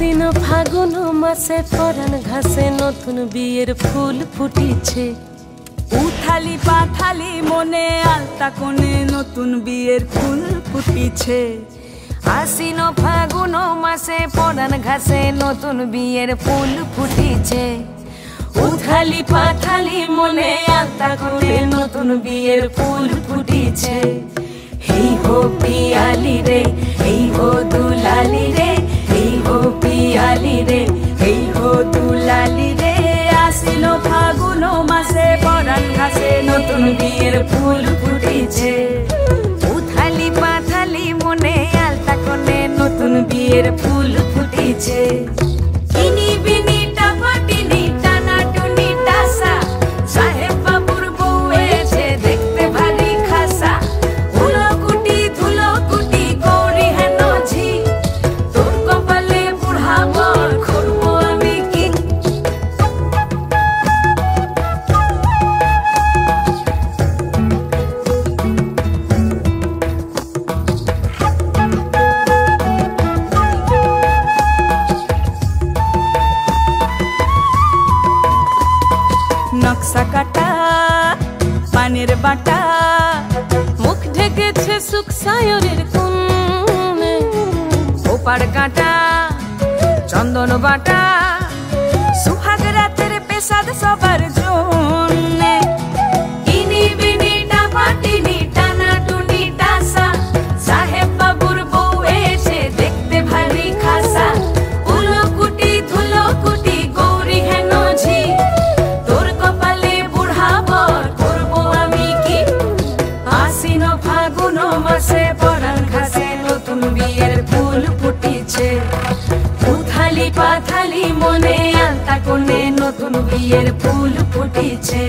আশ্বিন ফাগুন মাসে পরাণ ঘাসে নতুন বিয়ের ফুল ফুটিছে। উথালি পাথালি মনে আলতা কোণে নতুন বিয়ের ফুল ফুটিছে। আশ্বিন ফাগুন মাসে পরাণ ঘাসে নতুন বিয়ের ফুল ফুটিছে। উথালি পাথালি মনে আলতা কোণে নতুন বিয়ের ফুল ফুটিছে। এই হো পিয়ালি রে, এই হো দুলালি রে, এই হো পিয়ালি রে, এই হো দুলালি রে। আশ্বিন ফাগুন মাসে পরাণ ঘাসে নতুন বিয়ের ফুল ফুটিছে। উথালি পাথালি মনে আলতা কোণে নতুন বিয়ের ফুল ফুটিছে। ইনি বিনি টাপাটিনি টানা টুনি টাসা, সাহেব বাবুর বউ এসে দেখতে ভারী খাসা। ধুলোকুটি ধুলোকুটি গৌরী হেন ঝি, তোর কপালে বুড়া বর করবো আমি কি। নকশা কাটা পানের বাটা, মুখ ঢেকেছে সুখ সায়রের কোণে। ওপার কাটা চন্দন বাটা, সুহাগ রাতের পেশাদ সবার জন্যে। ইনি বিনি টাপাটিনি টানা টুনি টাসা, সাহেব বাবুর বউ এসে দেখতে ভারী খাসা। উলোকুটি ধুলোকুটি গৌরী হেন ঝি, তোর কপালে বুড়া বর করবো আমি কি। আশ্বিন ফাগুন মাসে পরাণ ঘাসে নতুন বিয়ের ফুল ফুটিছে। উথালি পাথালি মনে আলতা কোণে নতুন বিয়ের ফুল ফুটিছে।